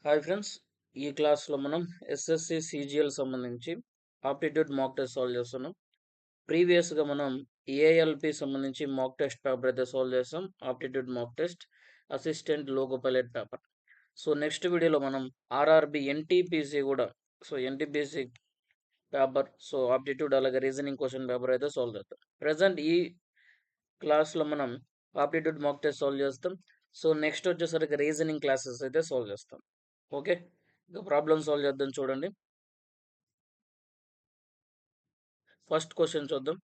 Hi friends, ఈ క్లాస్లో మనం ఎస్ఎస్సి సిజిఎల్ సంబంధించి ఆప్టిట్యూడ్ మాక్ టెస్ట్ సాల్వ్ చేస్తున్నాం. ప్రీవియస్గా మనం ఏఎల్పి సంబంధించి మాక్ టెస్ట్ పేపర్ అయితే సాల్వ్ చేస్తాం. Aptitude mock test assistant loco pilot paper. So next వీడియోలో మనం ఆర్ఆర్బి ఎన్టీపీసీ కూడా ఎన్టీపీసీ పేపర్, ఆప్టిట్యూడ్ అలాగే రీజనింగ్ క్వశ్చన్ పేపర్ అయితే సాల్వ్ చేద్దాం. ప్రజెంట్ ఈ క్లాస్లో మనం ఆప్టిట్యూడ్ మాక్ టెస్ట్ సాల్వ్ చేస్తాం. సో నెక్స్ట్ వచ్చేసరికి రీజనింగ్ క్లాసెస్ అయితే సాల్వ్ చేస్తాం. ఓకే, ఇక ప్రాబ్లమ్ సాల్వ్ చేద్దాం. చూడండి, ఫస్ట్ క్వశ్చన్ చూద్దాం.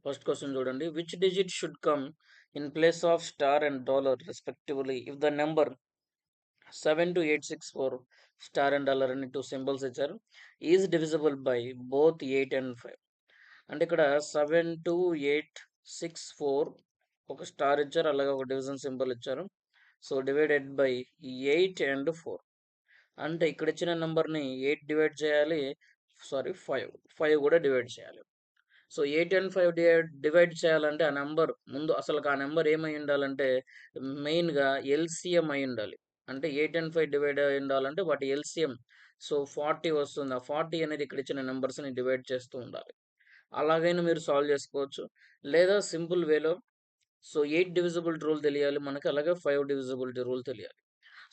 ఫస్ట్ క్వశ్చన్ చూడండి, which digit should come in place of star and dollar respectively if the number 72864 star and dollar అని టూ సింబల్స్ ఇచ్చారు, is divisible by both 8 and 5. అంటే ఇక్కడ 72864 ఒక స్టార్ ఇచ్చారు, అలాగే ఒక డివిజన్ సింబల్ ఇచ్చారు. So divided by 8 and 4. అంటే ఇక్కడ ఇచ్చిన నెంబర్ని 8 డివైడ్ చేయాలి, 5 కూడా డివైడ్ చేయాలి. సో 8 అండ్ 5 డివైడ్ చేయాలంటే ఆ నెంబర్ ముందు అసలు ఆ నెంబర్ ఏమై ఉండాలంటే మెయిన్గా ఎల్సిఎం అయి ఉండాలి. అంటే 8 అండ్ 5 డివైడ్ అయి ఉండాలంటే వాటి ఎల్సిఎం. సో 40 వస్తుంది. ఆ 40 అనేది ఇక్కడ ఇచ్చిన నెంబర్స్ని డివైడ్ చేస్తూ ఉండాలి. అలాగైనా మీరు సాల్వ్ చేసుకోవచ్చు, లేదా సింపుల్ వేలో. సో 8 డివిజిబిలిటీ రూల్ తెలియాలి మనకి, అలాగే 5 డివిజిబిలిటీ రూల్ తెలియాలి.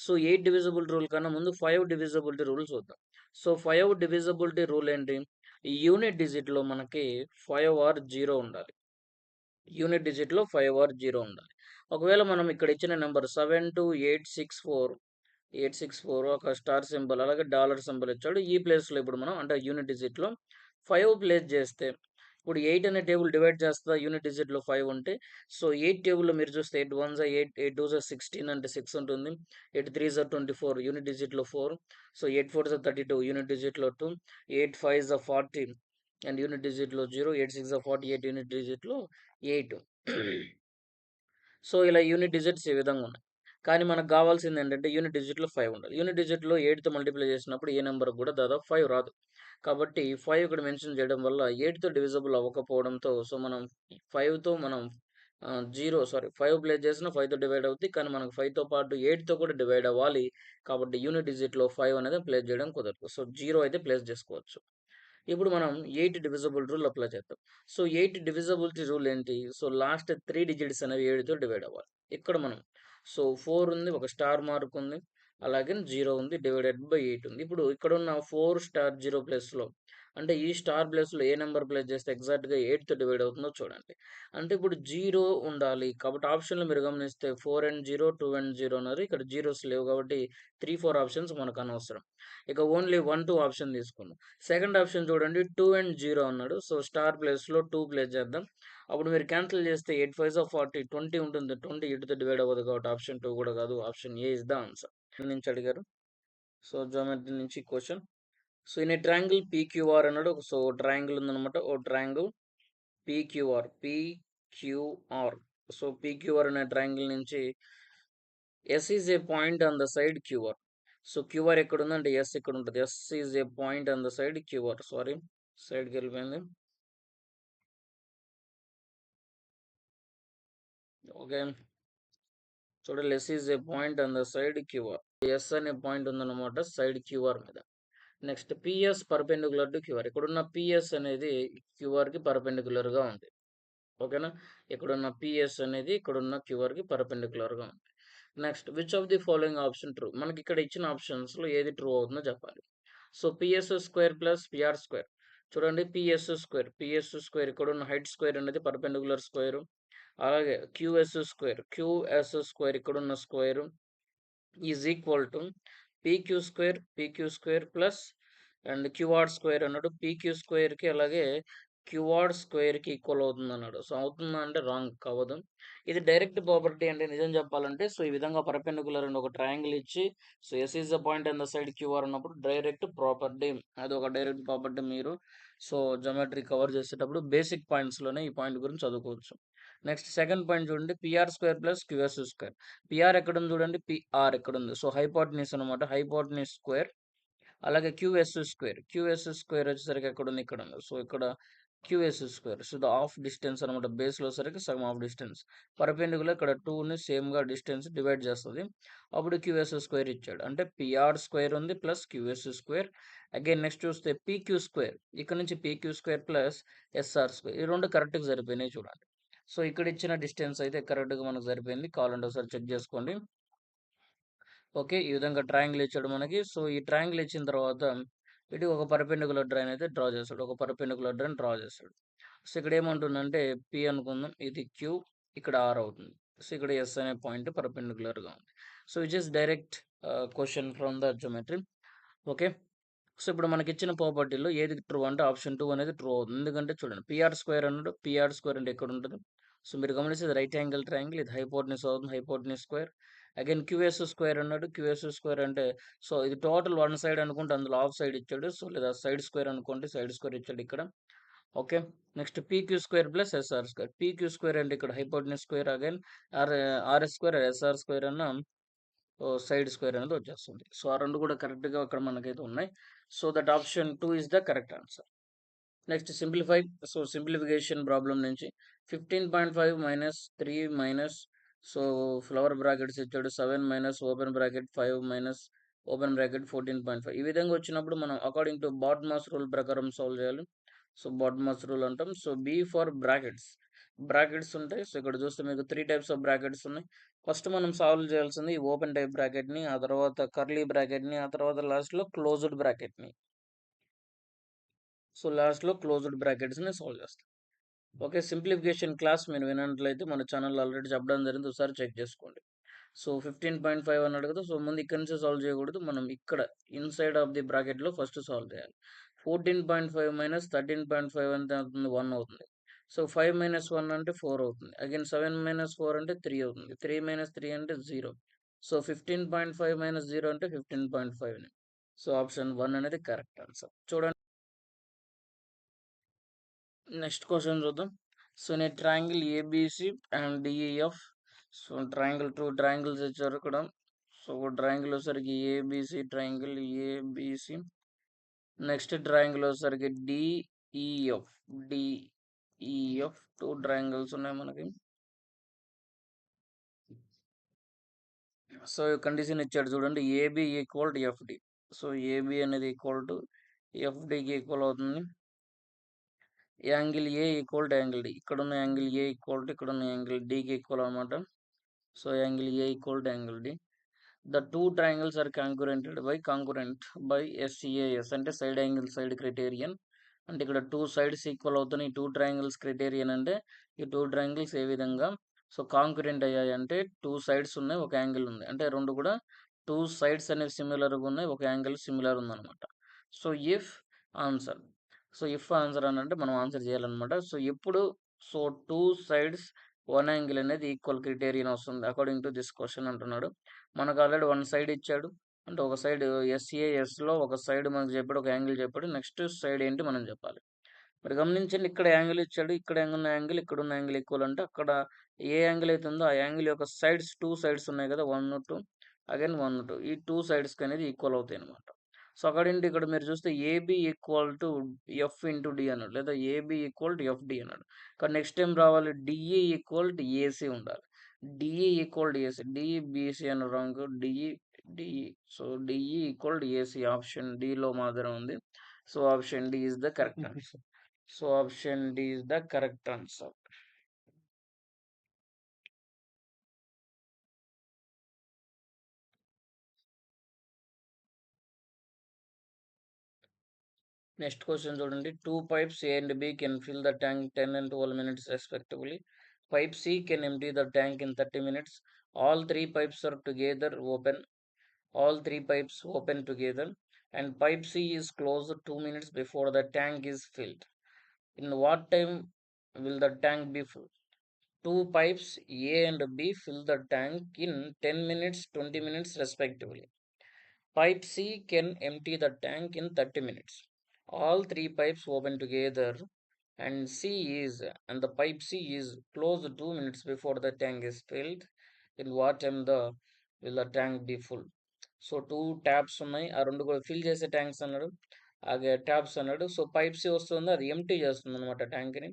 సో 8 డివిజిబిలిటీ రూల్ కన్నా ముందు 5 డివిజిబిలిటీ రూల్ చూద్దాం. సో 5 డివిజిబిలిటీ రూల్ ఏంటి? యూనిట్ డిజిట్లో మనకి 5 ఆర్ 0 ఉండాలి. యూనిట్ డిజిట్లో 5 ఆర్ 0 ఉండాలి. ఒకవేళ మనం ఇక్కడ ఇచ్చిన నెంబర్ 72864 ఒక స్టార్ సింబల్ అలాగే డాలర్ సింబల్ ఇచ్చాడు. ఈ ప్లేస్లో ఇప్పుడు మనం అంటే యూనిట్ డిజిట్లో 5 ప్లేస్ చేస్తే ఇప్పుడు 8 అనే టేబుల్ డివైడ్ చేస్తా యూనిట్ డిజిట్లో 5 ఉంటే. సో 8 టేబుల్లో మీరు చూస్తే 8 1 8, 8 2 16 అంటే 6 ఉంటుంది. 8 3 24 యూనిట్ డిజిట్లో 4. సో 8 4 32 యూనిట్ డిజిట్లో 2. 8 5 40 అండ్ యూనిట్ డిజిట్లో 0. 8 6 48 యూనిట్ డిజిట్లో 8. సో ఇలా యూనిట్ డిజిట్స్ ఈ విధంగా ఉన్నాయి. కానీ మనకు కావాల్సింది ఏంటంటే యూనిట్ డిజిట్లో 5 ఉండాలి. యూనిట్ డిజిట్లో 8తో మల్టిప్లై చేసినప్పుడు ఏ నెంబర్ కూడా దాదాపు 5 రాదు. కాబట్టి 5 ఇక్కడ మెన్షన్ చేయడం వల్ల 8తో డివిజిబుల్ అవ్వకపోవడంతో సో మనం 5తో మనం 5 ప్లేస్ చేసిన 5తో డివైడ్ అవుద్ది. కానీ మనకు 5తో పాటు 8తో కూడా డివైడ్ అవ్వాలి. కాబట్టి యూనిట్ డిజిట్లో 5 అనేది ప్లేస్ చేయడం కుదరదు. సో 0 అయితే ప్లేస్ చేసుకోవచ్చు. ఇప్పుడు మనం 8 డివిజిబుల్ రూల్ అప్లై చేద్దాం. సో 8 డివిజిబిలిటీ రూల్ ఏంటి? సో లాస్ట్ 3 డిజిట్స్ అనేవి 7తో డివైడ్ అవ్వాలి. ఇక్కడ మనం 4 ఉంది, ఒక స్టార్ మార్క్ ఉంది, అలాగే 0 ఉంది, డివైడెడ్ బై 8 ఉంది. ఇప్పుడు ఇక్కడ ఉన్న 4 స్టార్ 0 ప్లేస్లో అంటే ఈ స్టార్ ప్లేస్లో ఏ నెంబర్ ప్లేస్ చేస్తే ఎగ్జాక్ట్గా 8తో డివైడ్ అవుతుందో చూడండి. అంటే ఇప్పుడు 0 ఉండాలి కాబట్టి ఆప్షన్లో మీరు గమనిస్తే 4 అండ్ 0, 2 అండ్ 0 అన్నారు. ఇక్కడ జీరోస్ లేవు కాబట్టి 3 4 ఆప్షన్స్ మనకు అనవసరం. ఇక ఓన్లీ 1 2 ఆప్షన్ తీసుకుందాం. సెకండ్ ఆప్షన్ చూడండి, 2 అండ్ 0 అన్నాడు. సో స్టార్ ప్లేస్లో 2 ప్లేస్ చేద్దాం. అప్పుడు మీరు క్యాన్సిల్ చేస్తే 8 5 40 20 ఉంటుంది. 20 8తో డివైడ్ అవ్వదు కాబట్టి ఆప్షన్ 2 కూడా కాదు, option A is the answer. నుంచి అడిగారు. సో జామెట్రీ నుంచి question. So in a triangle PQR అన్నాడు. సో ట్రయాంగిల్ ఉందన్నమాట. ఓ ట్రయాంగిల్ పీక్యూఆర్. సో పీక్యూఆర్ అనే ట్రయాంగిల్ నుంచి S is a point on the side QR. So QR ఎక్కడ ఉందంటే ఎస్ ఇక్కడ ఉంటుంది. S is a point on the side QR. సైడ్కి వెళ్ళిపోయింది. ఓకే, చూడండి, S is a point on the side QR. S అనే పాయింట్ ఉందన్నమాట సైడ్ క్యూఆర్ మీద. Next PS perpendicular to QR. ఇక్కడున్న పిఎస్ అనేది క్యూఆర్కి పర్పెండికులర్గా ఉంది. ఓకేనా, ఇక్కడున్న పిఎస్ అనేది ఇక్కడున్న క్యూఆర్కి పర్పెండికులర్గా ఉంది. Next which of the following option true. మనకి ఇక్కడ ఇచ్చిన ఆప్షన్స్లో ఏది ట్రూ అవుతుందో చెప్పాలి. So PS square plus PR square. చూడండి, పిఎస్ స్క్వేర్ ఇక్కడ ఉన్న హైట్ స్క్వేర్ అనేది పర్పెండికులర్ స్క్వేర్. అలాగే క్యూఎస్ స్క్వేర్ ఇక్కడ ఉన్న square is equal to PQ square plus and QR square అన్నాడు. పీక్యూ స్క్వేర్కి అలాగే క్యూఆర్ స్క్వేర్కి ఈక్వల్ అవుతుంది అన్నాడు. సో అవుతుందా అంటే రాంగ్ కావదు. ఇది డైరెక్ట్ ప్రాపర్టీ అంటే నిజం చెప్పాలంటే సో ఈ విధంగా పర్పెండికులర్ అండ్ ఒక ట్రయాంగిల్ ఇచ్చి so S is the point and the side QR అన్నప్పుడు డైరెక్ట్ ప్రాపర్టీ, అది ఒక డైరెక్ట్ ప్రాపర్టీ. మీరు సో జోమెట్రీ కవర్ చేసేటప్పుడు బేసిక్ పాయింట్స్లోనే ఈ పాయింట్ గురించి చదువుకోవచ్చు. నెక్స్ట్ సెకండ్ పాయింట్ చూడండి, PR square plus QS square. PR ఎక్కడ ఉంది చూడండి, పిఆర్ ఎక్కడ ఉంది. సో హైపోటెన్యూస్ అనమాట. హైపోటెన్యూస్ స్క్వేర్ అలాగే క్యూఎస్ స్క్వేర్. క్యూఎస్ స్క్వేర్ వచ్చేసరికి ఎక్కడుంది? ఇక్కడ ఉంది. సో, ఇక్కడ QS square. So, the half distance అనమాట. బేస్‌లో సరికి సగం హాఫ్ డిస్టెన్స్. పర్పెండిక్యులర్ ఇక్కడ 2ని సేమ్‌గా డిస్టెన్స్ డివైడ్ చేస్తది. అప్పుడు క్యూఎస్ స్క్వేర్ ఇచ్చాడు. అంటే పీఆర్ స్క్వేర్ ఉంది plus QS square. Again next చూస్తే పీక్యూ స్క్వేర్. ఇక్కడ నుంచి PQ square plus SR square. ఈ 2 కరెక్ట్‌గా సరిపోయినాయి చూడండి. సో, ఇక్కడ ఇచ్చిన డిస్టెన్స్ అయితే కరెక్ట్‌గా మనకు సరిపోయింది. కావాలంటే ఒకసారి చెక్ చేసుకోండి. ఓకే. ఈ విధంగా ట్రయాంగిల్ ఇచ్చాడు మనకి. సో, ఈ ట్రయాంగిల్ ఇచ్చిన తర్వాత ఇటు ఒక పర్పెండిక్యులర్ డ్రాయిన్ అయితే డ్రా చేస్తాడు. ఒక పర్పెండిక్యులర్ డ్రాయిన్ డ్రా చేస్తాడు. సో, ఇక్కడ ఏమంటుందంటే పి అనుకుందాం. ఇది క్యూ, ఇక్కడ ఆర్ అవుతుంది. సో, ఇక్కడ ఎస్ అనే పాయింట్ పర్పెండిక్యులర్‌గా ఉంది. So, which is direct question from the geometry. Okay. So, ఇప్పుడు మనకిచ్చిన ప్రాపర్టీలో ఏది ట్రూ అంటే ఆప్షన్ 2 అనేది ట్రూ అవుతుంది. ఎందుకంటే చూడండి పీఆర్ స్క్వేర్ అన్నాడు. పీఆర్ స్క్వేర్ అంటే ఎక్కడుంటది? సో, మీరు గమనిస్తే ఇది రైట్ యాంగిల్ ట్రయాంగిల్. ఇది హైపోటెన్యూస్ అవుతుంది. Hypotenuse square. Again QS square అన్నాడు. క్యూఎస్ స్క్వేర్ అంటే సో, ఇది టోటల్ వన్ సైడ్ అనుకుంటే అందులో హాఫ్ సైడ్ ఇచ్చాడు. సో, లేదా సైడ్ స్క్వేర్ అనుకోండి. సైడ్ స్క్వేర్ ఇచ్చాడు ఇక్కడ. Okay. Next PQ square plus SR square. PQ square అంటే ఇక్కడ hypotenuse square again R RS square SR square అన్న సైడ్ స్క్వేర్ అనేది వచ్చేస్తుంది. సో, ఆ 2 కూడా కరెక్ట్‌గా ఇక్కడ మనకైతే ఉన్నాయి. So, that option 2 is the correct answer. Next simplify. So, simplification problem నుంచి 15.5 minus 3 minus so, flower brackets ఇచ్చాడు. 7 minus open bracket 5 minus open bracket 14.5 ఈ విధంగా వచ్చినప్పుడు మనం అకార్డింగ్ టు బాడ్మాస్ రూల్ ప్రకారం సాల్వ్ చేయాలి. సో, బాడ్మాస్ రూల్ అంటాం. So, B for brackets. Brackets ఉంటాయి. సో, ఇక్కడ చూస్తే మీకు 3 టైప్స్ ఆఫ్ బ్రాకెట్స్ ఉన్నాయి. ఫస్ట్ మనం సాల్వ్ చేయాల్సింది ఈ ఓపెన్ టైప్ బ్రాకెట్‌ని, ఆ తర్వాత కర్లీ బ్రాకెట్‌ని, ఆ తర్వాత లాస్ట్‌లో క్లోజ్డ్ బ్రాకెట్‌ని. సో, లాస్ట్‌లో క్లోజ్డ్ బ్రాకెట్స్‌ని సాల్వ్ చేస్తాం. ఓకే. సింప్లిఫికేషన్ క్లాస్ మీరు వినట్లయితే మన ఛానెల్‌లో ఆల్రెడీ చెప్పడం జరిగింది. ఒకసారి చెక్ చేసుకోండి. సో, 15.5 అన్నాడు కదా! సో, ముందు ఇక్కడి నుంచే సాల్వ్ చేయకూడదు. మనం ఇక్కడ ఇన్‌సైడ్ ఆఫ్ ది బ్రాకెట్‌లో ఫస్ట్ సాల్వ్ చేయాలి. 14.5 మైనస్ 13.5 ఎంత అవుతుంది? 1 అవుతుంది. సో, 5 మైనస్ 1 అంటే 4 అవుతుంది. అగైన్ 7 మైనస్ 4 అంటే 3 అవుతుంది. 3 మైనస్ 3 అంటే 0. సో, 15.5 మైనస్ 0 అంటే 15.5 సో, ఆప్షన్ 1 అనేది కరెక్ట్ ఆన్సర్. చూడండి. నెక్స్ట్ క్వశ్చన్ చూద్దాం. So, in a triangle ABC and DEF. So, two triangles ఇచ్చారు ఇక్కడ. సో, ట్రయాంగిల్ వచ్చేసరికి ABC triangle ABC. Next triangle వచ్చేసరికి డిఈఎఫ్. డిఈఎఫ్ 2 ట్రయాంగిల్స్ ఉన్నాయి మనకి. సో, కండిషన్ ఇచ్చాడు చూడండి. AB equal to FD. So, AB అనేది ఈక్వల్ టు ఎఫ్డికి ఈక్వల్ అవుతుంది. Angle A equal to angle D. ఇక్కడున్న యాంగిల్ ఏ ఈక్వల్ టు ఇక్కడున్న యాంగిల్ డికి ఈక్వల్ అనమాట. So, angle A equal to angle D. The two triangles are congruent by SCAS అంటే side angle side criterion. అంటే ఇక్కడ 2 sides equal అవుతున్నాయి. 2 triangles criterion అంటే ఈ 2 ట్రయాంగిల్స్ ఏ విధంగా సో కాంకరెంట్ అయ్యాయి అంటే 2 సైడ్స్ ఉన్నాయి. ఒక యాంగిల్ ఉంది. అంటే 2 కూడా 2 సైడ్స్ అనేవి సిమిలర్‌గా ఉన్నాయి. ఒక యాంగిల్ సిమిలర్ ఉందన్నమాట. So, if answer. So, if answer అనంటే మనం ఆన్సర్ చేయాలన్నమాట. సో, ఎప్పుడు సో 2 సైడ్స్ వన్ యాంగిల్ అనేది ఈక్వల్ క్రైటీరియన్ వస్తుంది అకార్డింగ్ టు దిస్ క్వెషన్ అంటున్నాడు. మనకు ఆల్రెడీ వన్ సైడ్ ఇచ్చాడు. అంటే ఒక సైడ్ ఎస్ఏఎస్‌లో ఒక సైడ్ మనకు చెప్పాడు. ఒక యాంగిల్ చెప్పాడు. నెక్స్ట్ సైడ్ ఏంటి మనం చెప్పాలి. మరి గమనించండి ఇక్కడ యాంగిల్ ఇచ్చాడు. ఇక్కడ ఉన్న యాంగిల్, ఇక్కడున్న యాంగిల్ ఈక్వల్ అంటే అక్కడ ఏ యాంగిల్ అయితే ఉందో ఆ యాంగిల్ యొక్క సైడ్స్ 2 సైడ్స్ ఉన్నాయి కదా! 1, 2 అగైన్ 1, 2 ఈ 2 సైడ్స్‌కి అనేది ఈక్వల్ అవుతాయన్నమాట. సో, అకార్డింగ్ టు ఇక్కడ మీరు చూస్తే AB equal to F into D అన్నాడు. లేదా ఏబీ ఈక్వల్ టు ఎఫ్‌డి అన్నాడు. కానీ నెక్స్ట్ ఏం రావాలి? డిఈ ఈక్వల్ టు ఏసీ ఉండాలి. DE equal to AC. DE, BC అని wrong. DE so, DE equal to AC option డిలో మాత్రమే ఉంది. So, option D is the correct answer. So, option D is the correct answer. Next question చూడండి. 2 pipes A and B can fill the tank 10 and 12 minutes respectively. Pipe C can empty the tank in 30 minutes. All 3 pipes are together open. All 3 pipes open together. And pipe C is closed 2 minutes before the tank is filled. In what time will the tank be full? Two pipes A and B fill the tank in 10 minutes, 20 minutes respectively. Pipe C can empty the tank in 30 minutes. All three pipes open together and the pipe C is closed 2 minutes before the tank is filled. In what time will the tank be full? So 2 taps ఉన్నాయి. ఆ 2 కూడా fill చేసే tanks అన్నాడు. అలాగే taps అన్నాడు. So pipes వస్తుందో అది empty చేస్తుందనమాట ట్యాంక్‌ని.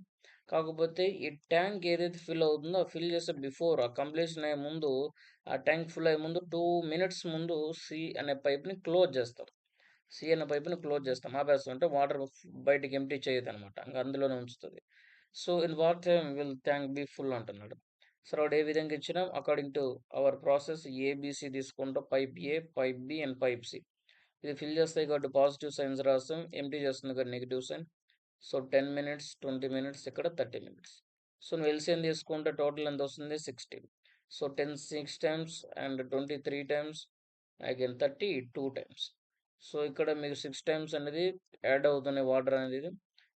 కాకపోతే ఈ ట్యాంక్ ఏదైతే ఫిల్ అవుతుందో, ఆ ఫిల్ చేసే బిఫోర్ ఆ కంప్లీషన్ అయ్యే ముందు, ఆ ట్యాంక్ ఫుల్ అయ్యే ముందు 2 మినిట్స్ ముందు సి అనే పైప్‌ని క్లోజ్ చేస్తాం. సి అనే పైప్‌ని క్లోజ్ చేస్తాం. ఆపేస్తాం. అంటే వాటర్ బయటికి ఎంప్టీ చేయదనమాట. ఇంక అందులోనే ఉంచుతది. So, in what time will tank be full అంటున్నాడు. సో, వాడు ఏ విధంగా ఇచ్చినా according to our process ABC తీసుకుంటాం. Pipe A, pipe B and pipe C. ఇది ఫిల్ చేస్తాయి కాబట్టి పాజిటివ్ సైన్స్ రాస్తాం. ఎంప్టీ చేస్తుంది కాబట్టి negative sign. So, 10 minutes, 20 minutes, ఇక్కడ 30 మినిట్స్. సో, నువ్వు ఎల్సిఎం తీసుకుంటే టోటల్ ఎంత వస్తుంది? 60. So, 10 6 times and 23 times again 30 2 times. So, ఇక్కడ మీకు 6 టైమ్స్ అనేది యాడ్ అవుతున్నాయి వాటర్ అనేది.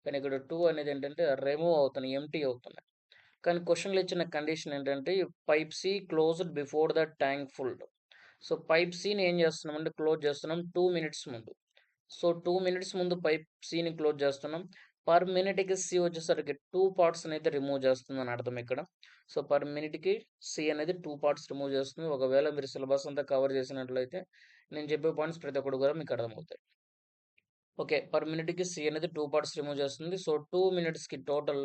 కానీ ఇక్కడ 2 అనేది ఏంటంటే రిమూవ్ అవుతున్నాయి. ఎంప్టీ అవుతున్నాయి. కానీ క్వెషన్‌లో ఇచ్చిన కండిషన్ ఏంటంటే pipe C closed before the tank full. So, pipe సిని ఏం చేస్తున్నామంటే క్లోజ్ చేస్తున్నాం 2 మినిట్స్ ముందు. సో, 2 మినిట్స్ ముందు పైప్ సిని క్లోజ్ చేస్తున్నాం. పర్ మినిట్‌కి సి వచ్చేసరికి 2 పార్ట్స్‌నైతే రిమూవ్ చేస్తుందని అర్థం ఇక్కడ. సో, పర్ మినిట్‌కి సి అనేది 2 పార్ట్స్ రిమూవ్ చేస్తుంది. ఒకవేళ మీరు సిలబస్ అంతా కవర్ చేసినట్లయితే నేను చెప్పే పాయింట్స్ ప్రతి ఒక్కటి కూడా మీకు అర్థమవుతాయి. ఓకే. పర్ మినిట్‌కి సి అనేది 2 పార్ట్స్ రిమూవ్ చేస్తుంది. సో, 2 మినిట్స్‌కి total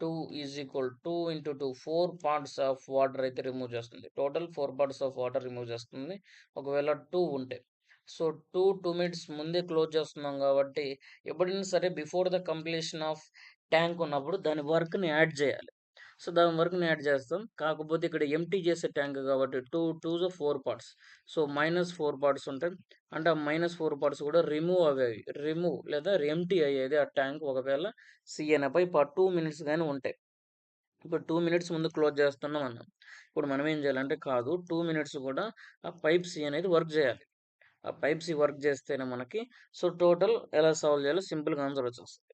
2 is equal 2 into 2 4 parts of water అయితే రిమూవ్ చేస్తుంది. Total 4 parts of water remove చేస్తుంది. ఒకవేళ 2 ఉంటే. సో, 2 మినిట్స్ ముందే క్లోజ్ చేస్తున్నాం కాబట్టి ఎప్పుడైనా సరే before the completion of tank ఉన్నప్పుడు దాని వర్క్‌ని యాడ్ చేయాలి. సో, దాని వర్క్‌ని యాడ్ చేస్తాం. కాకపోతే ఇక్కడ ఎంప్టీ చేసే ట్యాంక్ కాబట్టి 2 2 4 పార్ట్స్. సో, -4 పార్ట్స్ ఉంటాయి. అంటే ఆ -4 పార్ట్స్ కూడా రిమూవ్ అయ్యేవి. రిమూవ్ లేదా ఎంప్టీ అయ్యేది ఆ ట్యాంక్ ఒకవేళ సి అనే పైప్ ఆ 2 మినిట్స్ గాని ఉంటే. ఇప్పుడు 2 మినిట్స్ ముందు క్లోజ్ చేస్తున్నాం అన్నాం. ఇప్పుడు మనం ఏం చేయాలంటే కాదు 2 మినిట్స్ కూడా ఆ పైప్ సి అనేది వర్క్ చేయాలి. ఆ పైప్ సి వర్క్ చేస్తేనే మనకి సో, టోటల్ ఎలా సాల్వ్ చేయాలో సింపుల్‌గా ఆన్సర్ వచ్చేస్తది.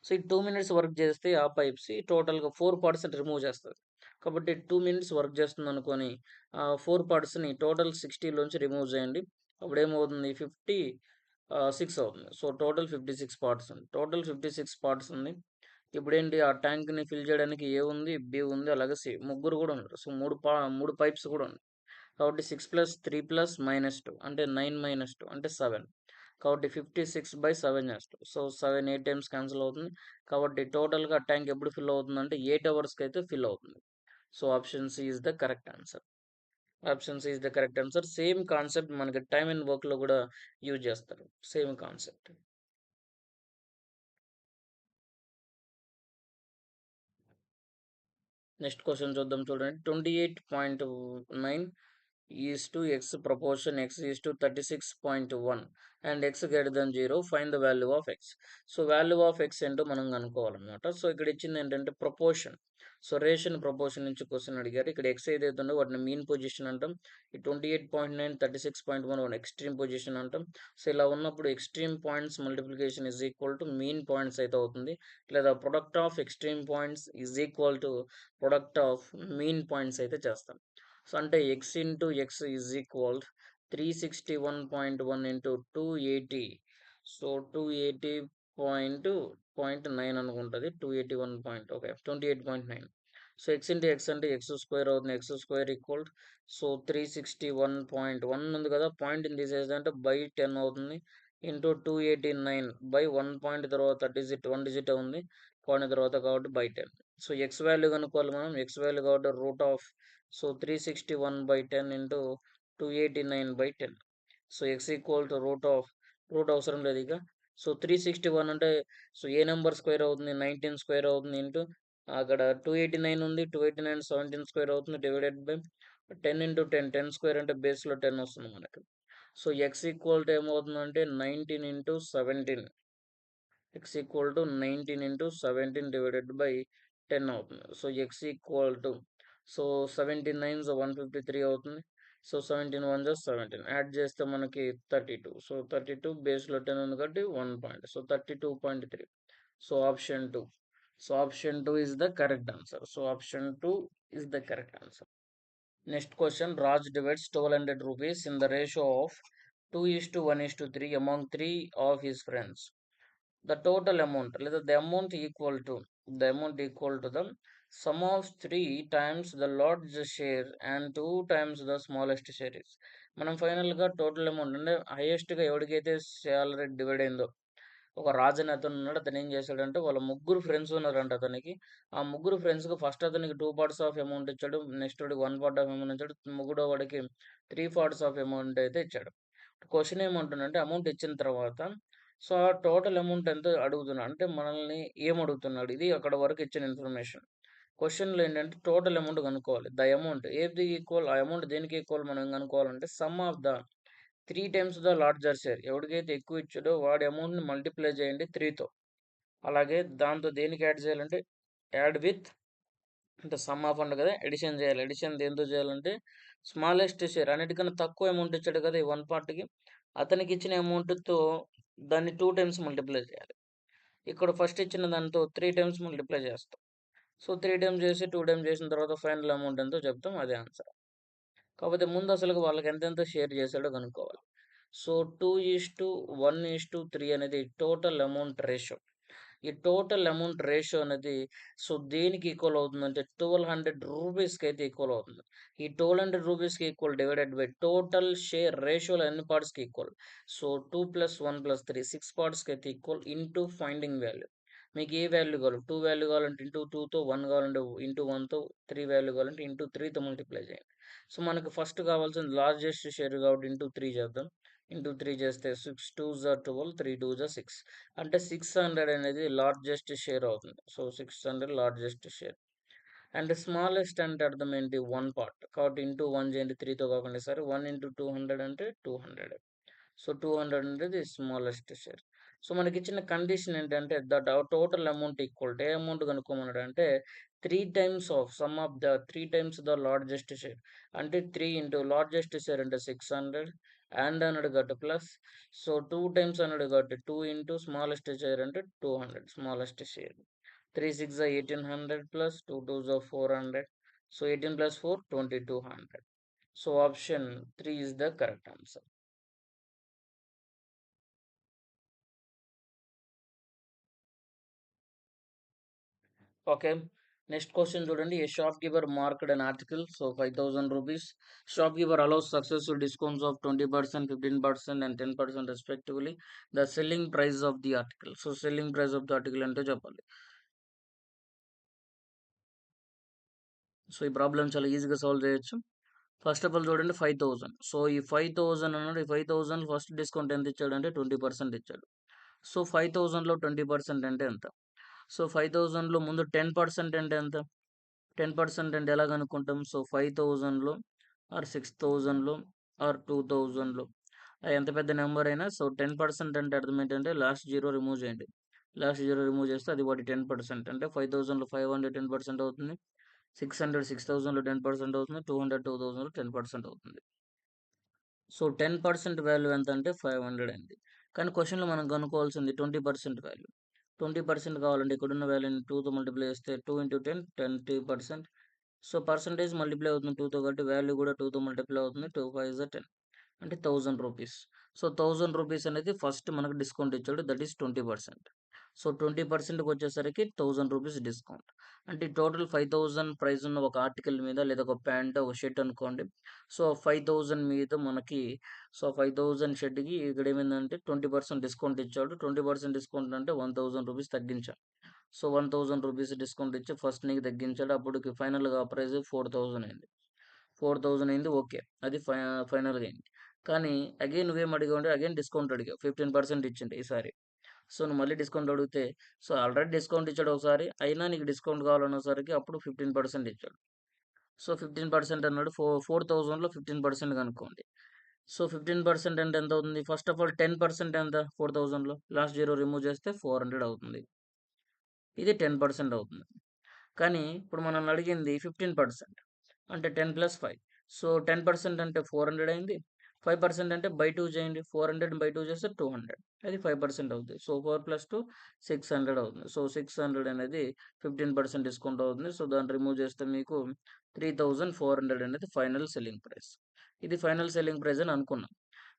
సో, ఈ 2 మినిట్స్ వర్క్ చేస్తే ఆ పైప్స్ టోటల్‌గా 4 పార్ట్స్‌ని రిమూవ్ చేస్తది. కాబట్టి 2 మినిట్స్ వర్క్ చేస్తుందనుకోని 4 పార్ట్స్‌ని టోటల్ 60 లోంచి రిమూవ్ చేయండి. అప్పుడేమవుతుంది 6 అవుతుంది. సో, టోటల్ 56 పార్ట్స్ ఉంది. టోటల్ 56 పార్ట్స్ ఉంది. ఇప్పుడేంటి ఆ ట్యాంక్‌ని ఫిల్ చేయడానికి ఏ ఉంది, బి ఉంది, అలాగే సి ముగ్గురు కూడా ఉన్నారు. సో, 3 పైప్స్ కూడా ఉన్నాయి. కాబట్టి 6+3+-2 అంటే 9-2 అంటే 7. కాబట్టి 56/7 చేస్తాం. సో, 7 8 టైమ్స్ క్యాన్సిల్ అవుతుంది. కాబట్టి టోటల్‌గా ట్యాంక్ ఎప్పుడు ఫిల్ అవుతుందంటే 8 అవర్స్‌కైతే ఫిల్ అవుతుంది. So, option C is the correct answer. Option C is the correct answer. Same concept మనకి టైమ్ అండ్ వర్క్‌లో కూడా యూజ్ చేస్తారు. Same concept. నెక్స్ట్ క్వెషన్ చూద్దాం చూడండి. 28.9 is to X proportion X is to 36.1 and X greater than 0 find the value of X. So value of X ఏంటో మనం కనుక్కోవాలన్నమాట. So ఇక్కడ ఇచ్చింది ఏంటంటే ప్రపోర్షన్. సో రేషన్ ప్రపోర్షన్ నుంచి క్వశ్చన్ అడిగారు. ఇక్కడ ఎక్స్ ఏదైతే ఉందో వాటిని మీన్ పొజిషన్ అంటాం. ఈ 28.9 36.1 ఎక్స్ట్రీమ్ పొజిషన్ అంటాం. సో ఇలా ఉన్నప్పుడు extreme points multiplication is equal to mean points అయితే అవుతుంది. లేదా product of extreme points is equal to product of mean points అయితే చేస్తాం. సో అంటే X into X is equal 361.1 into 280. So 280 point 9 అనుకుంటుంది. 281 point okay 28.9. So X into X అంటే X square అవుతుంది. X square equal so 361.1 ఉంది కదా, పాయింట్ని తీసేసి అంటే బై 10 అవుతుంది. ఇంటూ 289/1 తర్వాత డిజిట్ 1 డిజిట్ ఉంది పాయింట్ తర్వాత కాబట్టి బై 10. సో ఎక్స్ వాల్యూ కనుక్కోవాలి మనం. ఎక్స్ వాల్యూ కాబట్టి route of so 361/10 into 289/10. So X equal to root అవసరం లేదు ఇక. సో 361 అంటే సో ఏ నెంబర్ స్క్వేర్ అవుతుంది 19 స్క్వేర్ అవుతుంది ఇంటూ అక్కడ 289 ఉంది 289 17 స్క్వేర్ అవుతుంది డివైడెడ్ బై 10 ఇంటూ 10 10 స్క్వేర్ అంటే బేస్లో 10 వస్తుంది మనకి. సో ఎక్స్ ఈక్వల్ టు ఏమవుతుందంటే 19 into 17. X equal to 19 into 17 divided by 10 అవుతుంది. So X equal to so 17 9 153 అవుతుంది. సో 17 1 17 యాడ్ చేస్తే మనకి 32. సో 32 బేస్లో 10 ఉంది కాబట్టి 1 point. So 32.3. So option 2. So option 2 is the correct answer. So option 2 is the correct answer. Next question. Raj divides 1200 rupees in the ratio of 2:1:3 among three of his friends. The total amount, లేదా the amount equal to the sum of 3 times the largest share and 2 times the smallest share is. మనం ఫైనల్‌గా total amount అంటే హైయెస్ట్‌గా ఎవడికైతే salary divide అయిందో, ఒక రాజు అనే అతను ఉన్నాడు. అతను ఏం చేశాడంటే వాళ్ళ ముగ్గురు ఫ్రెండ్స్ ఉన్నారంట అతనికి. ఆ ముగ్గురు ఫ్రెండ్స్‌కి ఫస్ట్ అతనికి 2 పార్ట్స్ ఆఫ్ అమౌంట్ ఇచ్చాడు. నెక్స్ట్ వాడికి 1 పార్ట్ ఆఫ్ అమౌంట్ ఇచ్చాడు. మూడో వాడికి 3 పార్ట్స్ ఆఫ్ అమౌంట్ అయితే ఇచ్చాడు. క్వెషన్ ఏమంటుందంటే అమౌంట్ ఇచ్చిన తర్వాత సో, ఆ టోటల్ అమౌంట్ ఎంతో అడుగుతున్నాడు. అంటే మనల్ని ఏం అడుగుతున్నాడు? ఇది అక్కడ వరకు ఇచ్చిన ఇన్ఫర్మేషన్. క్వెషన్‌లో ఏంటంటే టోటల్ అమౌంట్ కనుక్కోవాలి. ద అమౌంట్ ఏది ఈక్వల్ ఆ అమౌంట్ దేనికి ఈక్వల్ మనం కనుక్కోవాలంటే sum of the 3 times the larger share. ఎవడికైతే ఎక్కువ ఇచ్చాడో వాడి అమౌంట్‌ని మల్టిప్లై చేయండి 3తో. అలాగే దాంతో దేనికి యాడ్ చేయాలంటే యాడ్ విత్ అంటే సమ్ ఆఫ్ అంట కదా! అడిషన్ చేయాలి. అడిషన్ దేనితో చేయాలంటే స్మాలెస్ట్ షేర్ అన్నిటికన్నా తక్కువ అమౌంట్ ఇచ్చాడు కదా! ఈ 1 పార్ట్‌కి. అతనికి ఇచ్చిన అమౌంట్‌తో దాన్ని 2 టైమ్స్ మల్టిప్లై చేయాలి. ఇక్కడ ఫస్ట్ ఇచ్చిన దాంతో 3 టైమ్స్ మల్టిప్లై చేస్తాం. సో, 3 టైమ్స్ చేసి 2 టైమ్స్ చేసిన తర్వాత ఫైనల్ అమౌంట్ ఎంతో చెప్తాం. అదే ఆన్సర్. కాకపోతే ముందు అసలుగా వాళ్ళకి ఎంతెంత షేర్ చేశాడో కనుక్కోవాలి. సో, 2:1:3 అనేది టోటల్ అమౌంట్ రేషియో. ఈ టోటల్ అమౌంట్ రేషియో అనేది సో, దేనికి ఈక్వల్ అవుతుందంటే రూ. 1,200 అయితే ఈక్వల్ అవుతుంది. ఈ రూ. 1,200 equal divided by total share రేషియోలో ఎన్ని పార్ట్స్‌కి ఈక్వల్. సో, 2 + 1 + 3 6 పార్ట్స్‌కి అయితే ఈక్వల్ ఇంటూ ఫైండింగ్ వాల్యూ. మీకు ఏ వాల్యూ కావాలి? 2 వాల్యూ కావాలంటే ఇంటూ 2తో, 1 కావాలంటే ఇంటూ 1తో, 3 వాల్యూ కావాలంటే ఇంటూ 3తో మల్టిప్లై చేయండి. సో, మనకు ఫస్ట్ కావాల్సింది లార్జెస్ట్ షేర్ కాబట్టి ఇంటూ 3 చేద్దాం. ఇంటూ 3 చేస్తే 6 2s ఆర్ 12, 3 2s ఆర్ 6. అంటే 600 అనేది లార్జెస్ట్ షేర్ అవుతుంది. So, 600 largest share. And smallest అంటే అర్థం ఏంటి? 1 పార్ట్. కాబట్టి ఇంటూ 1 చేయండి 3తో కాకుండా ఈసారి 1 ఇంటూ 200 అంటే 200. సో, 200 అనేది స్మాలెస్ట్ షేర్. సో, మనకిచ్చిన కండిషన్ ఏంటంటే that our total amount equal to ఏ అమౌంట్ కనుక్కోమన్నాడంటే 3 times of sum of the 3 times the largest share. అంటే 3 ఇంటూ లార్జెస్ట్ షేర్ అంటే 600 అండ్ అన్నాడు కాబట్టి ప్లస్ సో 2 టైమ్స్ అన్నాడు కాబట్టి 2 ఇంటూ స్మాలెస్ట్ షేర్ అంటే 200 smallest share. 3 6 1800 plus 2 2s 400. So 18 plus 4 2200. So option 3 is the correct answer. Okay. Next question చూడండి. A shopkeeper marked an article. So 5,000 rupees. Shopkeeper allows successful discounts of 20%, 15% and 10% respectively. The selling price of the article. So selling price of the article అంటే చెప్పాలి. So ఈ problem చాలా ఈజీగా solve చేయొచ్చు. First of all చూడండి 5,000. So ఈ 5,000 అన్నాడు. ఈ 5,000 ఫస్ట్ డిస్కౌంట్ ఎంత ఇచ్చాడంటే 20% ఇచ్చాడు. సో 5,000లో 20% అంటే ఎంత? సో 5,000లో ముందు 10% అంటే ఎంత? 10% అంటే ఎలా కనుక్కుంటాం? సో 5,000లో ఆర్ 6,000లో ఆర్ 2,000లో ఎంత పెద్ద నెంబర్ అయినా సో 10% అంటే అర్థం ఏంటంటే లాస్ట్ జీరో రిమూవ్ చేయండి. లాస్ట్ జీరో రిమూవ్ చేస్తే అది వాటి 10% అంటే 5,000లో 500 10% అవుతుంది. 600 6,000లో 10% అవుతుంది. 200 2,000లో 10% అవుతుంది. సో 10% వాల్యూ ఎంత అంటే 500 అయింది. కానీ క్వెషన్‌లో మనం కనుక్కోవాల్సింది 20% వాల్యూ. 20% కావాలంటే ఇక్కడున్న వాల్యూని 2తో మల్టిప్లై చేస్తే 2 ఇంటూ 10 20%. సో పర్సెంటేజ్ మల్టిప్లై అవుతుంది 2తో కాబట్టి వాల్యూ కూడా 2తో మల్టిప్లై అవుతుంది. 2 5 జా 10 అంటే 1000 రూపీస్. సో 1000 రూపీస్ అనేది ఫస్ట్ మనకు డిస్కౌంట్ ఇచ్చాడు. That is 20%. సో 20%కి వచ్చేసరికి 1000 రూపీస్ డిస్కౌంట్. అంటే టోటల్ 5,000 ప్రైస్ ఉన్న ఒక ఆర్టికల్ మీద లేదా ఒక ప్యాంట్, ఒక షర్ట్ అనుకోండి. సో 5,000 మీద మనకి సో 5,000 షర్ట్‌కి ఇక్కడ ఏమైందంటే 20% డిస్కౌంట్ ఇచ్చాడు. 20% డిస్కౌంట్ అంటే 1,000 రూపీస్ తగ్గించాం. సో 1,000 రూపీస్ డిస్కౌంట్ ఇచ్చి ఫస్ట్ నీకు తగ్గించాడు. అప్పటికి ఫైనల్‌గా ప్రైస్ 4,000 అయింది. 4,000 అయింది ఓకే. అది ఫైనల్‌గా అయింది. కానీ అగైన్ నువ్వేం అడిగావంటే అగైన్ డిస్కౌంట్ అడిగావు. 15% ఇచ్చిండు ఈసారి. సో నువ్వు మళ్ళీ డిస్కౌంట్ అడిగితే సో ఆల్రెడీ డిస్కౌంట్ ఇచ్చాడు ఒకసారి. అయినా నీకు డిస్కౌంట్ కావాలనేసరికి అప్పుడు 15% ఇచ్చాడు. సో 15% అన్నాడు. 4,000లో 15% కనుక్కోండి. సో 15% అంటే ఎంత అవుతుంది? ఫస్ట్ ఆఫ్ ఆల్ 10% ఎంత 4,000లో? లాస్ట్ జీరో రిమూవ్ చేస్తే 400 అవుతుంది. ఇది 10% అవుతుంది. కానీ ఇప్పుడు మనల్ని అడిగింది 15% అంటే 10 + 5. సో 10% అంటే 400 అయింది. 5% అంటే బై 2 చేయండి. 400 బై 2 చేస్తే 200. అది 5% అవుతుంది. సో 4 + 2 600 అవుతుంది. సో 600 అనేది 15% డిస్కౌంట్ అవుతుంది. సో దాన్ని రిమూవ్ చేస్తే మీకు 3,400 అనేది ఫైనల్ సెల్లింగ్ ప్రైస్. ఇది ఫైనల్ సెల్లింగ్ ప్రైస్ అని అనుకున్నాం.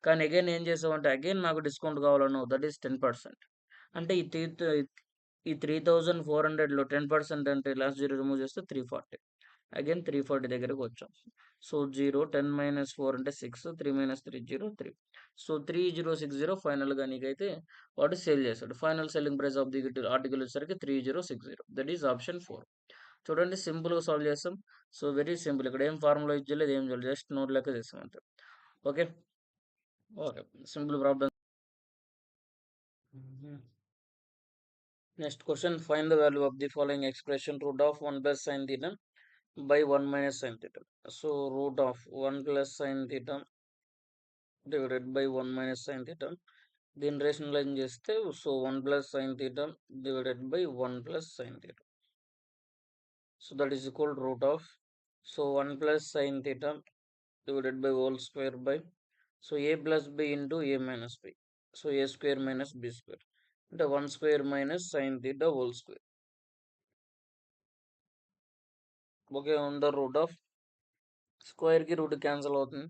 కానీ అగైన్ ఏం చేసావంటే అగైన్ నాకు డిస్కౌంట్ కావాలన్నావు. That is 10%. అంటే ఈ 3,400లో 10% అంటే లాస్ట్ జీరో రిమూవ్ చేస్తే 340. అగైన్ 340 దగ్గరకు వచ్చాం. సో 0, 10 - 4 అంటే 6, 3 - 3 0, 3. సో 3060 ఫైనల్‌గా నీకైతే వాడు సేల్ చేశాడు. Final selling price of the article వచ్చేసరికి 3060. That is option 4. చూడండి సింపుల్‌గా సాల్వ్ చేస్తాం. So very simple. ఇక్కడ ఏం ఫార్ములా యూజ్ చేయలేదు, ఏం చేయలేదు. జస్ట్ నోట్ లెక్క చేసాం అంతే. Okay. Okay. Simple problem. Next question, find the value of the following expression root of 1 plus sine theta by 1 minus sin theta. So root of 1 plus sin theta divided by 1 minus sin theta. దీన్ని rationalise చేస్తే so 1 plus sin theta divided by 1 plus sin theta. So that is equal to root of, so 1 plus sin theta divided by whole square by, so a plus b into a minus b. So a square minus b square. అంటే 1 square minus sin theta whole square. Okay, on the root of స్క్వేర్కి root cancel అవుతుంది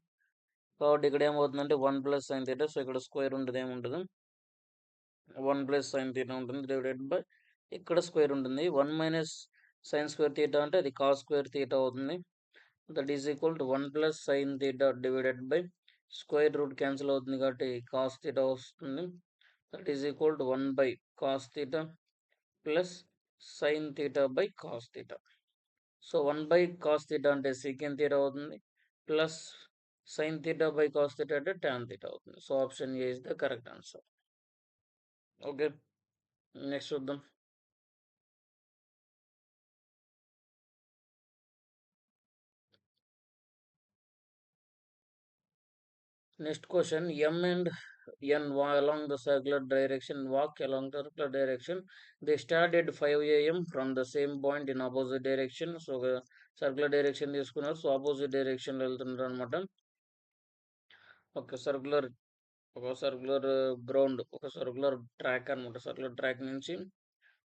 కాబట్టి ఇక్కడ ఏమవుతుందంటే 1 plus sine theta. So ఇక్కడ square ఉంటుంది, ఏముంటుంది 1 plus sine theta ఉంటుంది డివైడెడ్ బై ఇక్కడ స్క్వేర్ ఉంటుంది 1 మైనస్ సైన్ స్క్వేర్ థీటా అంటే అది కాస్ స్క్వేర్ థీటా అవుతుంది. That is equal to 1 plus sine theta divided by square root cancel అవుతుంది కాబట్టి కాస్ థీటా వస్తుంది. That is equal to 1 by cos theta plus sine theta by cos theta. So 1 by cos theta అంటే secant theta అవుతుంది plus sine theta by cos theta అంటే tan theta అవుతుంది. So option A is the correct answer. Okay, next చూద్దాం. Next question, m and n along the circular direction walk along the circular direction. They start at 5 a.m. from the same point in opposite direction. So circular direction తీసుకున్నారు, so opposite డైరెక్షన్లో వెళ్తున్నారు అనమాట. ఒక circular ground, ఒక circular track అనమాట. Circular track నుంచి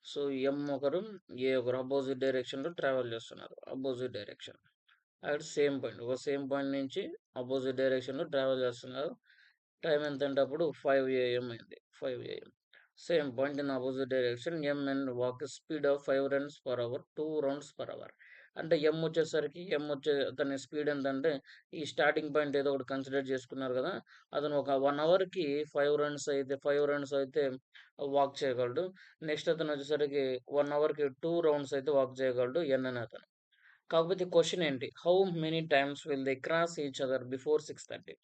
so ఎం ఒకరు ఏ ఒకరు అపోజిట్ డైరెక్షన్లో ట్రావెల్ చేస్తున్నారు. అపోజిట్ డైరెక్షన్ అక్కడ సేమ్ పాయింట్, ఒక సేమ్ పాయింట్ నుంచి అపోజిట్ డైరెక్షన్లో ట్రావెల్ చేస్తున్నారు. టైం ఎంత అంటే అప్పుడు 5 AM అయింది. 5 AM same point in opposite direction. M and walk speed of 5 runs per hour, 2 rounds per hour. అంటే అతని స్పీడ్ ఎంతంటే ఈ స్టార్టింగ్ పాయింట్ ఏదో ఒకటి కన్సిడర్ చేసుకున్నారు కదా, అతను ఒక 1 అవర్కి 5 runs అయితే వాక్ చేయగలడు. నెక్స్ట్ అతను వచ్చేసరికి 1 అవర్కి 2 rounds అయితే వాక్ చేయగలడు ఎన్ అని అతను. కాకపోతే క్వశ్చన్ ఏంటి, how many times will they cross each other before 6:30.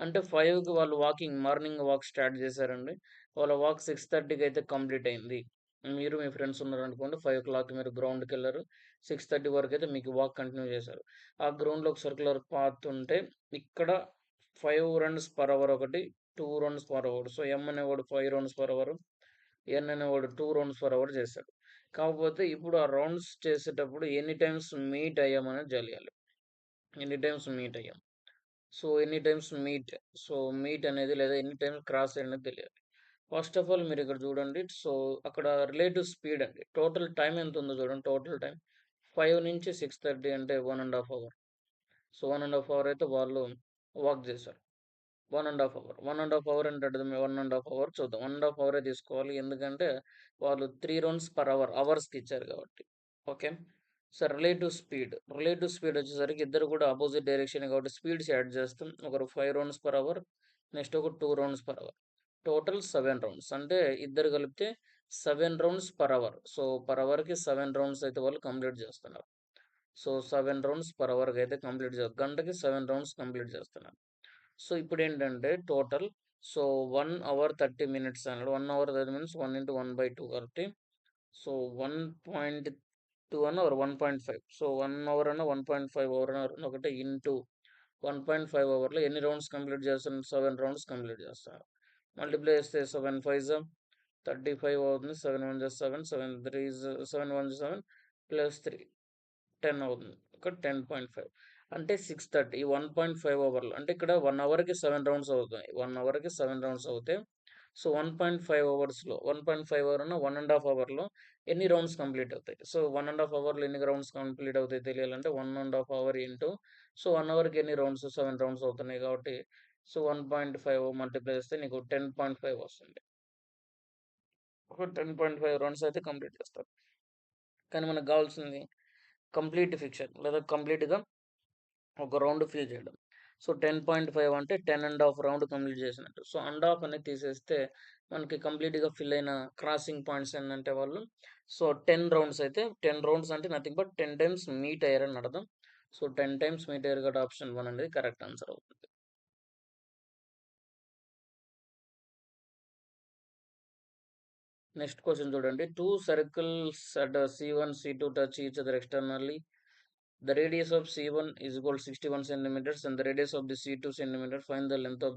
అంటే 5కి వాళ్ళు మార్నింగ్ వాక్ స్టార్ట్ చేశారండి. వాళ్ళ వాక్ 6:30కి అయితే కంప్లీట్ అయింది. మీరు మీ ఫ్రెండ్స్ ఉన్నారనుకోండి, 5 o'clock మీరు గ్రౌండ్కి వెళ్ళారు, 6:30 వరకు అయితే మీకు వాక్ కంటిన్యూ చేశారు. ఆ గ్రౌండ్లో ఒక సర్క్యులర్ పాత్ ఉంటే ఇక్కడ 5 runs per hour ఒకటి, 2 runs per hour. సో ఎం అనేవాడు 5 runs per hour, ఎన్ అనేవాడు 2 runs per hour చేశాడు. కాకపోతే ఇప్పుడు ఆ రౌండ్స్ చేసేటప్పుడు ఎన్ని టైమ్స్ మీట్ అయ్యామనేది తెలియాలి. ఎన్ని టైమ్స్ మీట్ అయ్యాం. సో ఎన్ని టైమ్స్ మీట్, సో మీట్ అనేది లేదా ఎన్ని టైమ్స్ క్రాస్ అనేది తెలియాలి. ఫస్ట్ ఆఫ్ ఆల్ మీరు ఇక్కడ చూడండి. సో అక్కడ రిలేటివ్ స్పీడ్ అండి, టోటల్ టైం ఎంత ఉందో చూడండి. టోటల్ టైం 5 నుంచి 6:30 అంటే 1.5 hour. సో 1.5 hour అయితే వాళ్ళు వాక్ చేశారు. 1.5 hour, 1.5 hour అంటే 1.5 hour చూద్దాం. 1.5 hour తీసుకోవాలి, ఎందుకంటే వాళ్ళు 3 rounds per hour అవర్స్కి ఇచ్చారు కాబట్టి. ఓకే. సో రిలేటివ్ స్పీడ్ వచ్చేసరికి ఇద్దరు కూడా ఆపోజిట్ డైరెక్షన్ కాబట్టి స్పీడ్స్ యాడ్ చేస్తాం. ఒకరు 5 rounds per hour, నెక్స్ట్ ఒక 2 rounds per hour. Total 7 rounds అంటే ఇద్దరు కలిపితే 7 rounds per hour. So per అవర్కి 7 rounds అయితే వాళ్ళు కంప్లీట్ చేస్తున్నారు. సో 7 rounds per hourకి అయితే కంప్లీట్ చేస్తారు, గంటకి 7 rounds కంప్లీట్ చేస్తున్నారు. సో ఇప్పుడు ఏంటంటే టోటల్, సో 1 hour 30 minutes అన్నాడు. 1 hour 30 minutes 1 into 1/2 కాబట్టి సో 1.2 అన్న 1.5. సో 1 hour అన్న 1.5 hour అన్న ఒకటి ఇంటూ 1.5 అవర్లో ఎన్ని రౌండ్స్ కంప్లీట్ చేస్తున్నారు, 7 rounds కంప్లీట్ చేస్తారు. మల్టిప్లై చేస్తే 7 5 35 అవుతుంది, 7 1 7, 7 3 7 1 7 ప్లస్ 3 10 అవుతుంది. ఒక 10.5 అంటే 6:30. ఈ 1.5 అవర్లో అంటే ఇక్కడ 1 అవర్కి 7 రౌండ్స్ అవుతాయి. 1 అవర్కి 7 రౌండ్స్ అవుతాయి. సో 1.5 అవర్స్లో 1.5 అవర్ అన్న 1.5 అవర్లో ఎన్ని రౌండ్స్ కంప్లీట్ అవుతాయి. సో 1.5 అవర్లో ఎన్ని రౌండ్స్ కంప్లీట్ అవుతాయి తెలియాలంటే 1.5 అవర్ ఇంటూ, సో 1 అవర్కి ఎన్ని రౌండ్స్, 7 రౌండ్స్ అవుతున్నాయి కాబట్టి సో 1.5 మల్టిప్లై చేస్తే నీకు 10.5 వస్తుంది. ఒక 10.5 రౌండ్స్ అయితే కంప్లీట్ చేస్తారు. కానీ మనకు కావాల్సింది కంప్లీట్ ఫిక్షన్ లేదా కంప్లీట్‌గా ఒక రౌండ్ ఫిల్ చేయడం. సో, 10.5 అంటే 10½ రౌండ్ కంప్లీట్ చేసినట్టు. సో, ½ అనేది తీసేస్తే మనకి కంప్లీట్‌గా ఫిల్ అయిన క్రాసింగ్ పాయింట్స్ ఏందంటే వాళ్ళు సో, 10 రౌండ్స్ అయితే 10 రౌండ్స్ అంటే నథింగ్ బట్ 10 టైమ్స్ మీట్ అయ్యారని అర్థం. సో, 10 టైమ్స్ మీట్ అయ్యారు కాబట్టి ఆప్షన్ 1 అనేది కరెక్ట్ ఆన్సర్ అవుతుంది. నెక్స్ట్ క్వెషన్ చూడండి. 2 circles at C1, C2 touch each other externally. The radius of C1 is equal to 61 centimeters and the radius of the C2 centimeter. Find the length of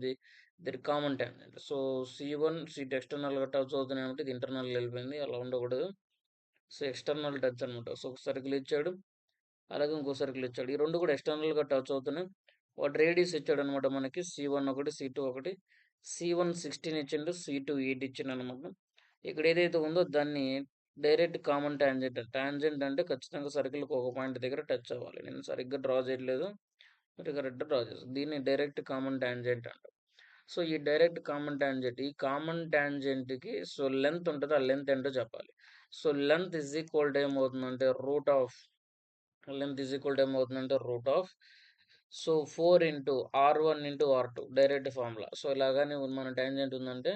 their common tangent. So, C1, C2 ఎక్స్టర్నల్‌గా touch అవుతున్నాయి కాబట్టి ఇది internal వెళ్ళిపోయింది. అలా ఉండకూడదు. So, external touch అనమాట. So, ఒక circle ఇచ్చాడు. అలాగే ఇంకో సర్కిల్ ఇచ్చాడు. ఈ 2 కూడా ఎక్స్టర్నల్‌గా టచ్ అవుతున్నాయి. వాటి రేడియస్ ఇచ్చాడనమాట మనకి. C1 ఒకటి, C2 ఒకటి. C1 16 ఇచ్చిండు. C2 8 ఇచ్చిండనమాట. ఇక్కడ ఏదైతే ఉందో దాన్ని డైరెక్ట్ కామన్ టాంజెంట్. టాంజెంట్ అంటే ఖచ్చితంగా సర్కిల్‌కి ఒక పాయింట్ దగ్గర టచ్ అవ్వాలి. నేను సరిగ్గా డ్రా చేయట్లేదు. మీరు కరెక్ట్‌గా డ్రా చేస్తారు. దీన్ని డైరెక్ట్ కామన్ టాంజెంట్ అంటారు. సో, ఈ డైరెక్ట్ కామన్ టాంజెంట్ ఈ కామన్ టాంజెంట్‌కి సో, లెంత్ ఉంటది. ఆ లెంత్ ఏంటో చెప్పాలి. So, length is equal to ఏమవుతుందంటే root of length is equal to ఏమవుతుందంటే root of so, 4 into R1 into R2 direct formula. So, ఇలాగని మన టాంజెంట్ ఉందంటే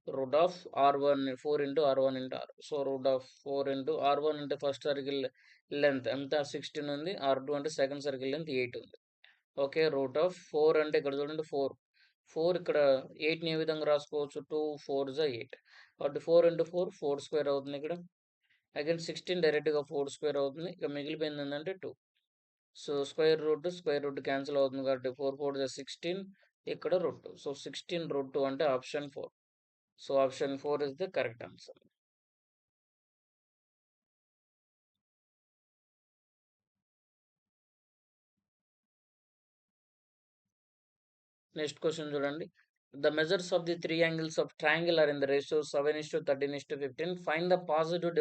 root of R1 4 into R1 into R. So, root of 4 into R1 అంటే first circle length ఎంత 16 ఉంది. R2 అంటే second circle length 8 ఉంది. Okay. Route of 4 అంటే ఇక్కడ చూడండి 4. 4 ఇక్కడ 8ని ఏ విధంగా రాసుకోవచ్చు 2 4 జా 8. కాబట్టి 4 ఇంటూ 4 4 స్క్వేర్ అవుతుంది ఇక్కడ. అగైన్ 16 డైరెక్ట్‌గా 4 స్క్వేర్ అవుతుంది. ఇక మిగిలిపోయింది ఏందంటే 2. సో, స్క్వేర్ రూట్ క్యాన్సిల్ అవుతుంది కాబట్టి 4 4 జా 16 ఇక్కడ రూట్ 2. సో, 16 రూట్ 2 అంటే option 4. So, option 4 is the correct answer. Next question చూడండి. The measures of the three angles of triangle are in the ratio 7:13:15. Find the positive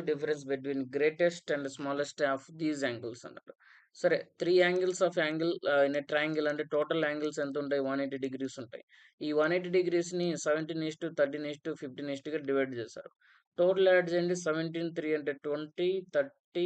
difference between greatest and smallest of these angles అన్నాడు. సరే 3 angles of angle in a triangle అంటే total angles ఎంత ఉంటాయి 180 degrees ఉంటాయి. ఈ 180 డిగ్రీస్‌ని 17:13:15గా divide చేశారు. Total add చేయండి 17 3 అంటే 20 30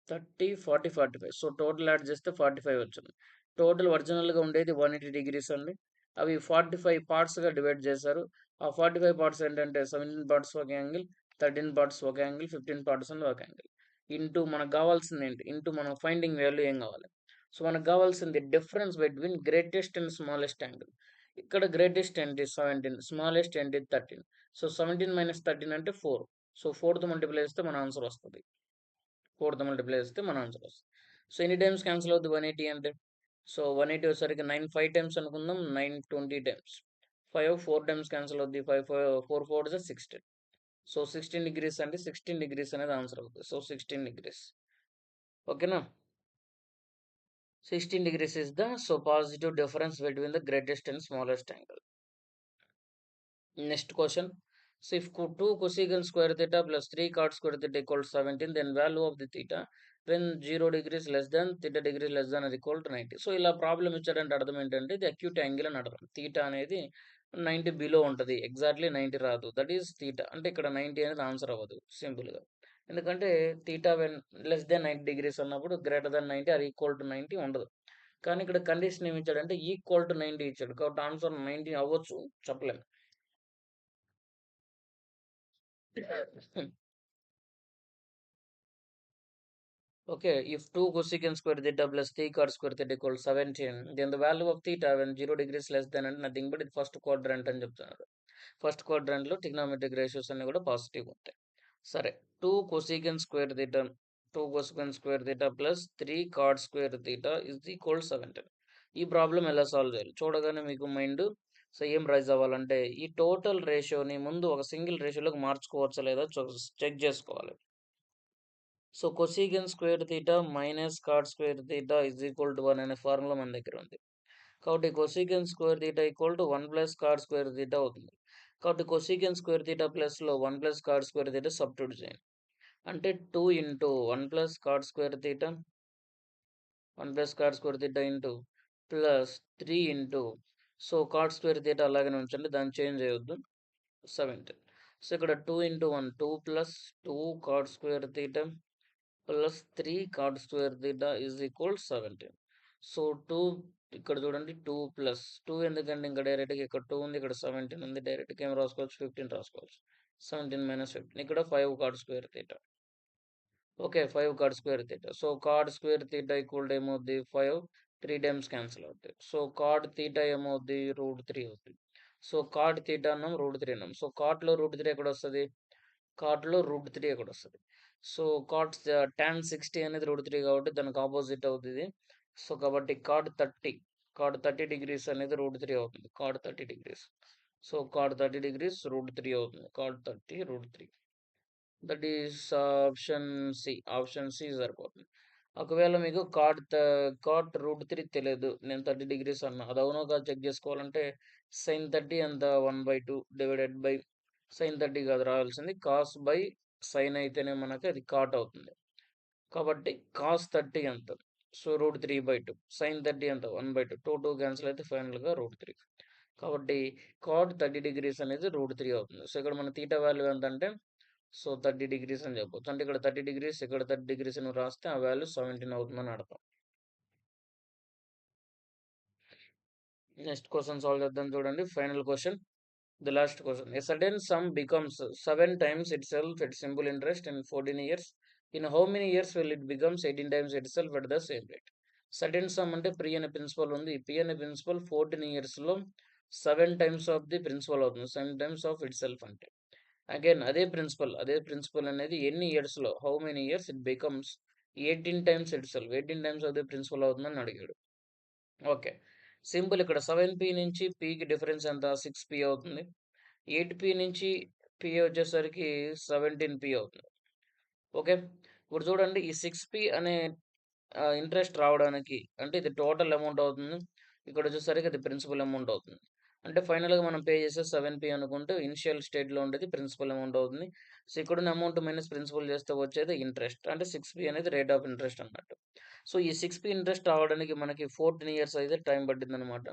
30 40 45. సో, టోటల్ యాడ్ చేస్తే 45 వచ్చింది. టోటల్ ఒరిజినల్‌గా ఉండేది 180 డిగ్రీస్ అండి. అవి 45 పార్ట్స్‌గా డివైడ్ చేశారు. ఆ 45 పార్ట్స్ ఏంటంటే 17 పార్ట్స్ ఒక యాంగిల్, 13 పార్ట్స్ ఒక యాంగిల్, 15 పార్ట్స్ అని ఒక యాంగిల్. ఇంటూ మనకు కావాల్సింది ఏంటి? ఇంటూ మనం ఫైండింగ్ వాల్యూ ఏం కావాలి? సో, మనకు కావాల్సింది difference between greatest and smallest angle. ఇక్కడ గ్రేటెస్ట్ ఏంటి 17, స్మాలెస్ట్ ఏంటి 13. సో, 17 - 13 అంటే 4. సో, 4తో మల్టిప్లై చేస్తే మన ఆన్సర్ వస్తది. 4తో మల్టిప్లై చేస్తే మన ఆన్సర్ వస్తది. సో, ఎన్ని టైమ్స్ క్యాన్సిల్ అవుద్ది 180 అంటే? సో, 180 వచ్చేసరికి 9 5 టైమ్స్ అనుకుందాం. 9 20 టైమ్స్. 5 4 టైమ్స్ క్యాన్సిల్ అవుద్ది. 5 4 4 జా 16. సో, 16 డిగ్రీస్ అంటే 16 డిగ్రీస్ అనేది ఆన్సర్ అవుతుంది. So, 16 degrees. ఓకేనా? 16 degrees is the so positive difference between the greatest and smallest angle. Next question. So if 2 cosecant square theta plus 3 cot square theta equals 17, then value of the theta when 0 degrees less than theta degrees less than or equal to 90. So ఇలా problem ఇచ్చాడంటే అర్థం ఏంటంటే ఇది acute angle అని అర్థం. Theta అనేది 90 below ఉంటుంది. Exactly 90 రాదు. That is theta. అంటే ఇక్కడ 90 అనేది ఆన్సర్ అవ్వదు సింపుల్‌గా. ఎందుకంటే theta when less than 90 degrees అన్నప్పుడు greater than 90 or equal to 90 ఉండదు. కానీ ఇక్కడ కండిషన్ ఏమి ఇచ్చాడంటే ఈక్వల్ టు 90 ఇచ్చాడు. కాబట్టి ఆన్సర్ 90 అవ్వచ్చు చెప్పలేం. Okay, if 2 cosecant square theta plus 3 cot square theta equals 17, then the value of theta when 0 degrees less than and nothing but ఇది ఫస్ట్ క్వాడ్రంట్ అని చెప్తున్నారు. ఫస్ట్ క్వాడ్రంట్లో ట్రిగ్నోమెట్రిక్ రేషియోస్ అన్ని కూడా పాజిటివ్ ఉంటాయి. సరే 2 cosecant square theta 2 cosecant square theta plus 3 cot square theta is equal 17. ఈ problem ఎలా solve చేయాలి? చూడగానే మీకు మైండ్ సో ఏం రైజ్ అవ్వాలంటే ఈ టోటల్ రేషియోని ముందు ఒక సింగిల్ రేషియోలోకి మార్చుకోవచ్చా లేదా చెక్ చేసుకోవాలి. So, cosecant square theta minus cot square theta is equal to 1 అనే ఫార్ములా మన దగ్గర ఉంది. కాబట్టి cosecant square theta equal to 1 plus cot square theta అవుతుంది. కాబట్టి కొసీకెన్ స్క్వేర్ థీటా ప్లస్‌లో 1 plus cot square theta substitute చేయండి. అంటే 2 into 1 plus cot square theta 1 plus cot square theta into plus 3 into so, cot square theta అలాగనే ఉంచండి. దాన్ని change చేయొద్దు. 17. So, ఇక్కడ 2 into 1 2 plus 2 cot square theta plus 3 cot square theta is equal 17. So 2 ఇక్కడ చూడండి 2 plus 2 ఎందుకంటే ఇంకా డైరెక్ట్గా ఇక్కడ 2 ఉంది, ఇక్కడ 17 ఉంది, డైరెక్ట్గా ఏం రాసుకోవచ్చు 15 రాసుకోవచ్చు. 17 మైనస్ 15 ఇక్కడ 5 cot square theta. Okay 5 cot square theta. So cot square theta equal to ఏమవుద్ది 5 3 టైమ్స్ క్యాన్సిల్ అవుతాయి. సో కాట్ థీటా ఏమవుద్ది √3 అవుతుంది. సో కాట్ థీటా అన్నాం √3 అన్నాం. సో కాట్లో √3 ఎక్కడ వస్తుంది, కాట్లో √3 ఎక్కడ వస్తుంది. సో కాట్ tan 60 అనేది √3 కాబట్టి దానికి ఆపోజిట్ అవుతుంది. సో కాబట్టి కాట్ 30 డిగ్రీస్ అనేది √3 అవుతుంది. Cot 30 degrees. So cot 30 degrees √3 అవుతుంది. Cot 30 √3. That is option C. Option C సరిపోతుంది. ఒకవేళ మీకు కాట్ √3 తెలియదు, నేను 30 డిగ్రీస్ అన్నా, అది అవునో కాదు చెక్ చేసుకోవాలంటే sin 30 అంత 1/2 డివైడెడ్ బై sin 30 కాదు రావాల్సింది కాస్ బై సైన్ అయితేనే మనకి అది కాట్ అవుతుంది. కాబట్టి కాస్ 30 ఎంత, సో √3/2. sin 30 ఎంత 1/2. 2 క్యాన్సిల్ అయితే ఫైనల్గా √3. కాబట్టి కాట్ 30 డిగ్రీస్ అనేది √3 అవుతుంది. సో ఇక్కడ మన తీటా వాల్యూ ఎంత అంటే సో 30 డిగ్రీస్ అని చెప్పొచ్చు. అంటే ఇక్కడ 30 డిగ్రీస్, ఇక్కడ 30 డిగ్రీస్ అని రాస్తే ఆ వాల్యూ 17 అవుతుందని అర్థం. నెక్స్ట్ క్వశ్చన్ సాల్వ్ చేద్దాం చూడండి. Final question, the last question. A sudden sum becomes 7 times itself at simple interest in 14 years. In how many years will it becomes 18 times itself at the same rate? Sudden some అంటే pre అనే principal ఉంది. ఈ P అనే principal 14 ఇయర్స్లో 7 times of the principal అవుతుంది. 7 times of itself అంటే again అదే principal అనేది ఎన్ని ఇయర్స్లో, how many years it becomes 18 times itself, 18 times of the principal అవుతుందని అడిగాడు. Okay simple. ఇక్కడ 7p నుంచి pకి డిఫరెన్స్ ఎంత 6p అవుతుంది. 8p నుంచి p వచ్చేసరికి 17p అవుతుంది. ఓకే ఇప్పుడు చూడండి ఈ 6p అనే ఇంట్రెస్ట్ రావడానికి అంటే ఇది టోటల్ అమౌంట్ అవుతుంది. ఇక్కడ వచ్చేసరికి అది ప్రిన్సిపల్ అమౌంట్ అవుతుంది. అంటే ఫైనల్గా మనం పే చేసే 7p అనుకుంటే ఇనిషియల్ స్టేట్లో ఉండేది ప్రిన్సిపల్ అమౌంట్ అవుతుంది. సో ఇక్కడున్న అమౌంట్ మైనస్ ప్రిన్సిపల్ చేస్తే వచ్చేది ఇంట్రెస్ట్, అంటే 6p అనేది రేట్ ఆఫ్ ఇంట్రెస్ట్ అన్నట్టు. సో ఈ 6p ఇంట్రెస్ట్ రావడానికి మనకి 14 ఇయర్స్ అయితే టైం పట్టిందనమాట.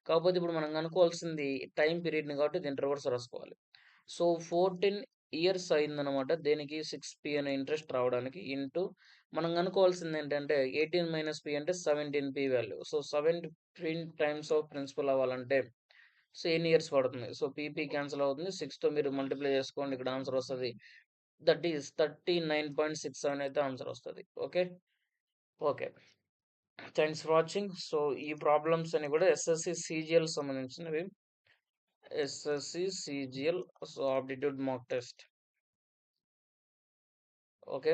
కాకపోతే ఇప్పుడు మనం కనుక్కోవాల్సింది టైం పీరియడ్ని, కాబట్టి దీని రివర్స్ రాసుకోవాలి. సో 14 ఇయర్స్ అయిందనమాట దేనికి 6p అనే ఇంట్రెస్ట్ రావడానికి. ఇంటూ మనం కనుక్కోవాల్సింది ఏంటంటే 18 మైనస్ p అంటే 17p value. So 17 times of principal అవ్వాలంటే సో ఎన్ని ఇయర్స్ పడుతుంది. సో పీపీ క్యాన్సిల్ అవుతుంది, 6తో మీరు మల్టిప్లై చేసుకోండి, ఇక్కడ ఆన్సర్ వస్తుంది. దట్ ఈస్ 39.67 అయితే ఆన్సర్ వస్తుంది. Okay okay thanks for watching. So ఈ ప్రాబ్లమ్స్ అని కూడా ఎస్ఎస్సి సిజిఎల్ సంబంధించినవి. SSC CGL so aptitude mock test. Okay